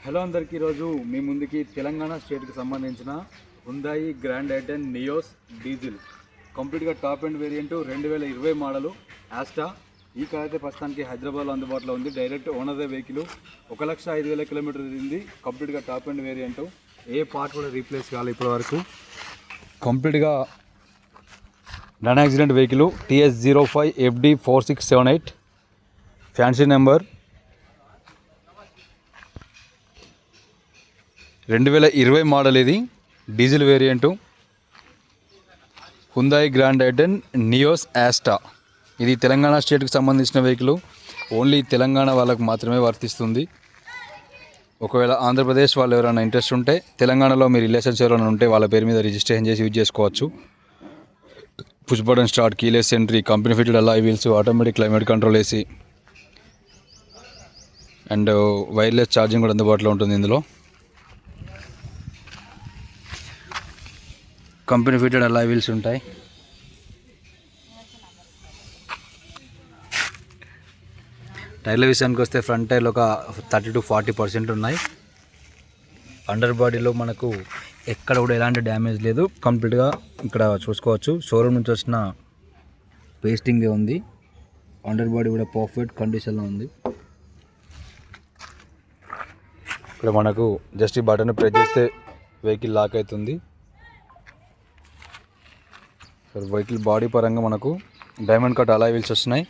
Hello అందరికీ, ఈరోజు మీ ముందుకి తెలంగాణ స్టేట్కి సంబంధించిన Hyundai grand i ten Nios diesel కంప్లీట్గా top and variant 2020 model Asta. ఈ కార్ అయితే ప్రస్తుతానికి హైదరాబాద్లో అందుబాటులో ఉంది. డైరెక్ట్ ఓనర్ వెహికల్ 1,05,000 కిలోమీటర్ తిరిగింది. కంప్లీట్గా టాప్ అండ్ వేరియంట్, ఏ పార్ట్ కూడా రీప్లేస్ కావాలి ఇప్పటి వరకు. కంప్లీట్గా non accident vehicle, TS05FD4678 fancy number. 2020 model, ఇది diesel variant. Hyundai grand i ten Nios Asta. ఇది తెలంగాణ స్టేట్కి సంబంధించిన వెహికల్. ఓన్లీ తెలంగాణ వాళ్ళకు మాత్రమే వర్తిస్తుంది. ఒకవేళ ఆంధ్రప్రదేశ్ వాళ్ళు ఎవరైనా ఇంట్రెస్ట్ ఉంటే, తెలంగాణలో మీ రిలేషన్స్ ఎవరైనా ఉంటే వాళ్ళ పేరు మీద రిజిస్ట్రేషన్ చేసి యూజ్ చేసుకోవచ్చు. Push button start, keyless entry, company fitted alloy wheels, automatic climate control AC and wireless charging కూడా అందుబాటులో ఉంటుంది ఇందులో. కంపెనీ ఫిటెడ్ అలాయ్ వీల్స్ ఉంటాయి. టైర్ల విషయానికి వస్తే ఫ్రంట్ టైర్లో ఒక 30 to 40% ఉన్నాయి. అండర్ బాడీలో మనకు ఎక్కడ కూడా ఎలాంటి డ్యామేజ్ లేదు. కంప్లీట్గా ఇక్కడ చూసుకోవచ్చు, షోరూమ్ నుంచి వచ్చిన పేస్టింగే ఉంది. అండర్ బాడీ కూడా పర్ఫెక్ట్ కండిషన్లో ఉంది. ఇక్కడ మనకు జస్ట్ ఈ బటన్ ప్రెస్ చేస్తే వెహికల్ లాక్ అవుతుంది. వెహికల్ బాడీ పరంగా మనకు డైమండ్ కట్ అలాయ్ వీల్స్ వస్తున్నాయి.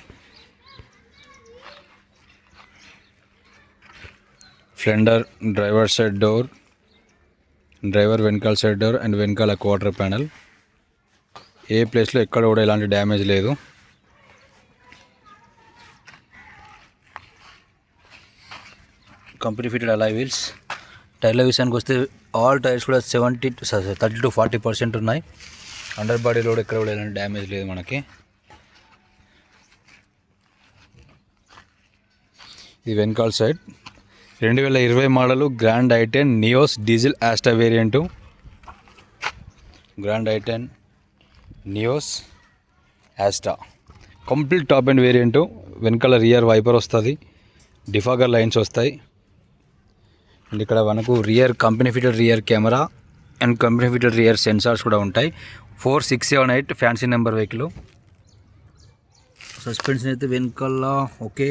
Front driver side door, driver వెనకాల సైడ్ డోర్ అండ్ వెనకాల క్వార్టర్ ప్యానల్. ఏ ప్లేస్లో ఎక్కడ కూడా ఎలాంటి డ్యామేజ్ లేదు. Company fitted alloy wheels. టైర్ల విషయానికి వస్తే ఆల్ టైర్స్ కూడా 30 to 40% ఉన్నాయి. అండర్ బాడీలో కూడా ఎక్కడ కూడా ఎలాంటి డ్యామేజ్ లేదు మనకి. ఇది వెనకాల side. 2020 model Grand i ten Nios diesel Asta variant. Grand i ten Nios Asta complete top and variant. వెనకాల రియర్ వైపర్ వస్తుంది, డిఫాగర్ లైన్స్ వస్తాయి. అండ్ ఇక్కడ మనకు rear company fitted rear camera and company fitted rear sensors కూడా ఉంటాయి. 4678 fancy number vehicle. Suspension అయితే వెనకాల okay,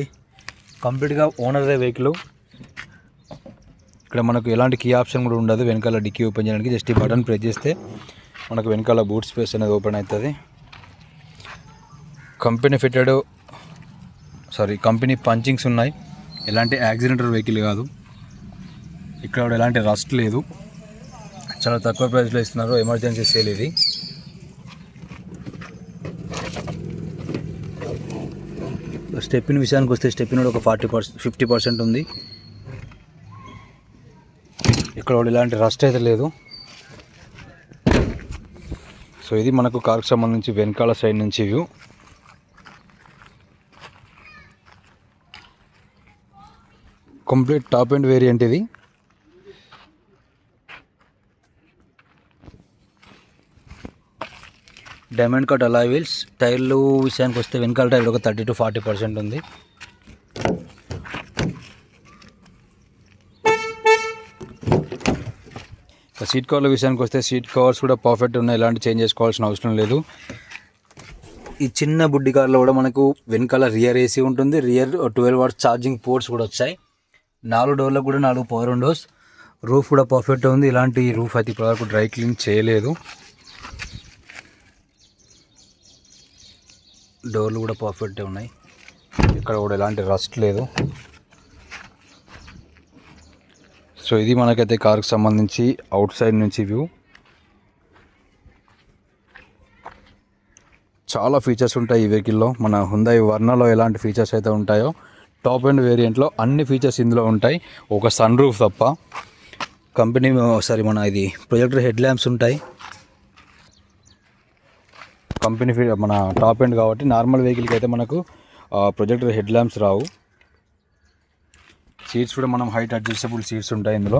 కంప్లీట్గా ఓనర్దే వెహికల్. ఇక్కడ మనకు ఎలాంటి కీ ఆప్షన్ కూడా ఉండదు. వెనకాల డిక్కీ ఓపెన్ చేయడానికి జస్ట్ ఈ బటన్ ప్రెస్ చేస్తే మనకు వెనకాల బూట్ స్పేస్ అనేది ఓపెన్ అవుతుంది. కంపెనీ పంచింగ్స్ ఉన్నాయి. ఎలాంటి యాక్సిడెంటల్ వెహికల్ కాదు. ఇక్కడ కూడా ఎలాంటి రస్ట్ లేదు. చాలా తక్కువ ప్రైస్లో ఇస్తున్నారు. ఎమర్జెన్సీ సేల్ ఇది. స్టెప్పిన్ విషయానికి వస్తే స్టెప్పిన్ కూడా ఒక 50% ఉంది. ఇక్కడ కూడా ఎలాంటి రస్ట్ అయితే లేదు. సో ఇది మనకు కార్కి సంబంధించి వెనకాల సైడ్ నుంచి view. Complete top and variant ఇది. Diamond cut alloy wheels. టైర్లు విషయానికి వస్తే వెనకాల టైర్ ఒక 30 to 40% ఉంది. సీట్ కవర్ల విషయానికి వస్తే సీట్ కవర్స్ కూడా పర్ఫెక్ట్ ఉన్నాయి. ఎలాంటి చేంజ్ చేసుకోవాల్సిన అవసరం లేదు. ఈ చిన్న బుడ్డి కార్లో కూడా మనకు వెనకాల రియర్ ఏసీ ఉంటుంది. రియర్ 12 watts ఛార్జింగ్ పోర్ట్స్ కూడా వచ్చాయి. 4 డోర్లకు కూడా 4 పవర్ విండోస్. రూఫ్ కూడా పర్ఫెక్ట్ ఉంది. ఇలాంటి రూఫ్ అయితే ఇప్పటివరకు డ్రై క్లీన్ చేయలేదు. డోర్లు కూడా పర్ఫెక్ట్గా ఉన్నాయి. ఇక్కడ కూడా ఎలాంటి రస్ట్ లేదు. సో ఇది మనకైతే కార్కి సంబంధించి అవుట్ సైడ్ నుంచి వ్యూ. చాలా ఫీచర్స్ ఉంటాయి ఈ వెహికల్లో. మన హుందాయి వర్నాలో ఎలాంటి ఫీచర్స్ అయితే ఉంటాయో టాప్ అండ్ వేరియంట్లో అన్ని ఫీచర్స్ ఇందులో ఉంటాయి, ఒక సన్ రూఫ్ తప్ప. మన ఇది ప్రొజెక్టర్ హెడ్ ల్యాంప్స్ ఉంటాయి. కంపెనీ మన టాప్ ఎండ్ కాబట్టి నార్మల్ వెహికల్కి అయితే మనకు ప్రొజెక్టర్ హెడ్ ల్యాంప్స్ రావు. సీట్స్ కూడా మనం హైట్ అడ్జస్టబుల్ సీట్స్ ఉంటాయి ఇందులో.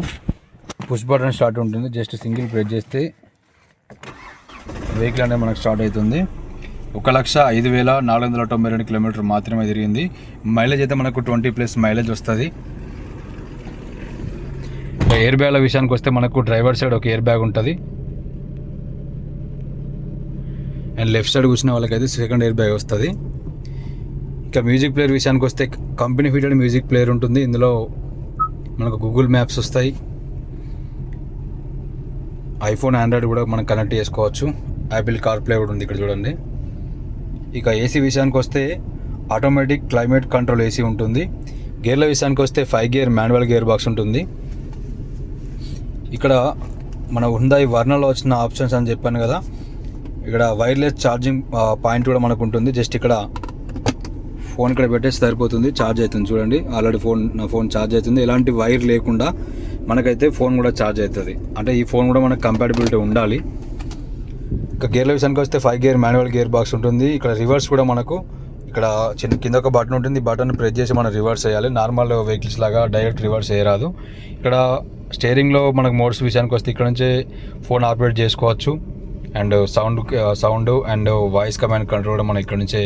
పుష్ బటన్ స్టార్ట్ ఉంటుంది. జస్ట్ సింగిల్ ప్రెస్ చేస్తే వెహికల్ అనేది మనకు స్టార్ట్ అవుతుంది. 1,05,492 కిలోమీటర్ మాత్రమే తిరిగింది. మైలేజ్ అయితే మనకు 20+ మైలేజ్ వస్తుంది. ఎయిర్ బ్యాగ్ల విషయానికి వస్తే మనకు డ్రైవర్ సైడ్ ఒక ఎయిర్ బ్యాగ్ ఉంటుంది, అండ్ లెఫ్ట్ సైడ్ కూర్చున్న వాళ్ళకైతే సెకండ్ ఎయిర్ బ్యాగ్ వస్తుంది. ఇంకా మ్యూజిక్ ప్లేయర్ విషయానికి వస్తే కంపెనీ ఫిటెడ్ మ్యూజిక్ ప్లేయర్ ఉంటుంది. ఇందులో మనకు గూగుల్ మ్యాప్స్ వస్తాయి, ఐఫోన్ ఆండ్రాయిడ్ కూడా మనం కనెక్ట్ చేసుకోవచ్చు, యాపిల్ కార్ప్లే కూడా ఉంది ఇక్కడ చూడండి. ఇక ఏసీ విషయానికి వస్తే ఆటోమేటిక్ క్లైమేట్ కంట్రోల్ ఏసీ ఉంటుంది. గేర్ల విషయానికి వస్తే 5 గేర్ మాన్యువల్ గేర్ బాక్స్ ఉంటుంది. ఇక్కడ మన హుందాయ్ వర్నాలో వచ్చిన ఆప్షన్స్ అని చెప్పాను కదా, ఇక్కడ వైర్లెస్ ఛార్జింగ్ పాయింట్ కూడా మనకు ఉంటుంది. జస్ట్ ఇక్కడ ఫోన్ ఇక్కడ పెట్టేసి సరిపోతుంది, ఛార్జ్ అవుతుంది. చూడండి ఆల్రెడీ నా ఫోన్ ఛార్జ్ అవుతుంది. ఎలాంటి వైర్ లేకుండా మనకైతే ఫోన్ కూడా ఛార్జ్ అవుతుంది. అంటే ఈ ఫోన్ కూడా మనకు కంపాటిబిలిటీ ఉండాలి. ఇక గేర్ల విషయానికి వస్తే 5 గేర్ మాన్యువల్ గేర్ బాక్స్ ఉంటుంది. ఇక్కడ రివర్స్ కూడా మనకు ఇక్కడ కింద ఒక బటన్ ఉంటుంది, బటన్ ప్రెస్ చేసి మనం రివర్స్ చేయాలి. నార్మల్ వెహికల్స్ లాగా డైరెక్ట్ రివర్స్ చేయరాదు. ఇక్కడ స్టీరింగ్లో మనకు మోడ్స్ విషయానికి వస్తే ఇక్కడ నుంచే ఫోన్ ఆపరేట్ చేసుకోవచ్చు, and sound and voice command control కూడా మనం ఇక్కడ నుంచే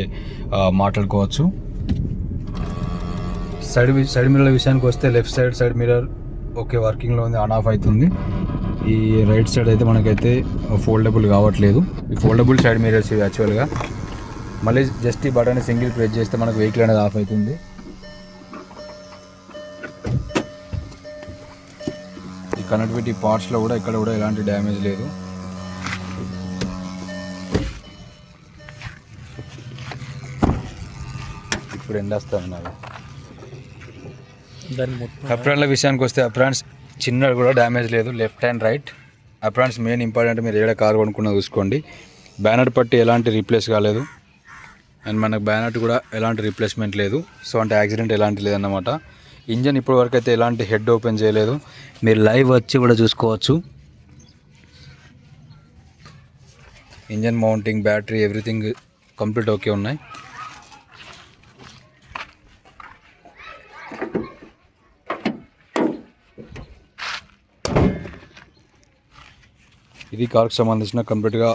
మాట్లాడుకోవచ్చు. సైడ్ మిర్రర్ విషయానికి వస్తే లెఫ్ట్ సైడ్ మిర్రర్ ఓకే వర్కింగ్లో ఉంది, ఆన్ ఆఫ్ అవుతుంది. ఈ రైట్ సైడ్ అయితే మనకైతే ఫోల్డబుల్ కావట్లేదు. ఈ ఫోల్డబుల్ సైడ్ మిర్రర్స్ ఇవి యాక్చువల్గా. మళ్ళీ జస్ట్ ఈ బటన్ సింగిల్ ప్రెస్ చేస్తే మనకు వెహికల్ అనేది ఆఫ్ అవుతుంది. ఈ కనెక్టివిటీ పార్ట్స్లో కూడా ఇక్కడ కూడా ఎలాంటి డ్యామేజ్ లేదు. ఇప్పుడు ఎండేస్తాను నాకు. అప్రాన్ల విషయానికి వస్తే అప్రాన్స్ చిన్న కూడా డ్యామేజ్ లేదు, left and right. Aprons main important, మీరు ఏడ కారు కొనుక్కున్నా చూసుకోండి. బ్యానర్ పట్టి ఎలాంటి రీప్లేస్ కాలేదు, అండ్ మనకు బ్యానర్ కూడా ఎలాంటి రీప్లేస్మెంట్ లేదు. సో అంటే యాక్సిడెంట్ ఎలాంటి లేదన్నమాట. ఇంజన్ ఇప్పటి వరకు అయితే ఎలాంటి హెడ్ ఓపెన్ చేయలేదు, మీరు లైవ్ వచ్చి కూడా చూసుకోవచ్చు. Engine mounting, battery, everything complete okay ఉన్నాయి. ఇది కార్కి సంబంధించిన కంప్లీట్గా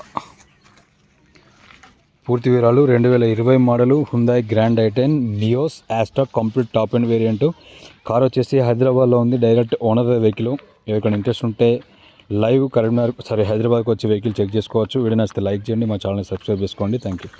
పూర్తి వివరాలు. 2020 model Hyundai Grand i ten Nios Asta complete top and variant. Car వచ్చేసి హైదరాబాద్లో ఉంది, డైరెక్ట్ ఓనర్ వెహికల్. ఎవరికైనా ఇంట్రెస్ట్ ఉంటే లైవ్ హైదరాబాద్కి వచ్చి వెహికల్ చెక్ చేసుకోవచ్చు. వీడియో నచ్చితే లైక్ చేయండి, మా ఛానల్ని సబ్స్క్రైబ్ చేసుకోండి. Thank you.